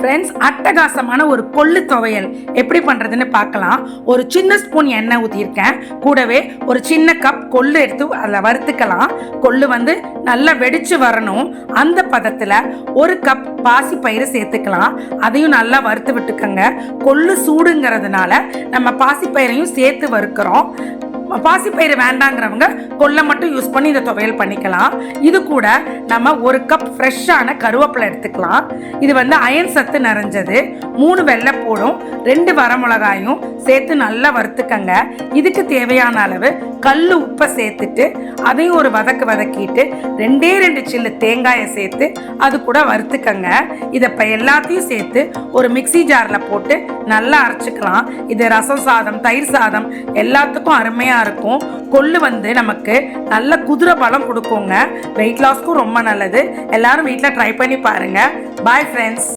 Friends, அட்டகாசமான ஒரு கொள்ளு துவையல் எப்படி பண்ணுறதுன்னு பார்க்கலாம். ஒரு சின்ன ஸ்பூன் எண்ணெய் ஊற்றிருக்கேன். கூடவே ஒரு சின்ன கப் கொள்ளு எடுத்து அதில் வறுத்துக்கலாம். கொள்ளு நல்லா வெடிச்சு வரணும். அந்த பதத்தில் ஒரு கப் பாசி பயிறு சேர்த்துக்கலாம். அதையும் நல்லா வறுத்து விட்டுக்கோங்க. கொள்ளு சூடுங்கிறதுனால நம்ம பாசி பயிரையும் சேர்த்து வறுக்கிறோம். பாசிப்பயிறு வேண்டாங்கிறவங்க கொள்ளை மட்டும் யூஸ் பண்ணி இதை துவையல் பண்ணிக்கலாம். இது கூட நம்ம ஒரு கப் ஃப்ரெஷ்ஷான கருவேப்பிலை எடுத்துக்கலாம். இது அயன் சத்து நிறைஞ்சது. 3 வெள்ளைப்பூடும் 2 வரமிளகாயும் சேர்த்து நல்லா வறுத்துக்கங்க. இதுக்கு தேவையான அளவு கல் உப்பை சேர்த்துட்டு அதையும் ஒரு வதக்கிட்டு 2 சில்லு தேங்காயை சேர்த்து அது கூட வறுத்துக்கங்க. இதை இப்போ எல்லாத்தையும் சேர்த்து ஒரு மிக்சி ஜாரில் போட்டு நல்லா அரைச்சிக்கலாம். இது ரசம் சாதம், தயிர் சாதம் எல்லாத்துக்கும் அருமையாக இருக்கும். கொள்ளு நமக்கு நல்ல குதிரை பலம் கொடுக்குங்க. வெயிட் லாஸ்க்கும் ரொம்ப நல்லது. எல்லாரும் வீட்டில் ட்ரை பண்ணி பாருங்க. Bye friends.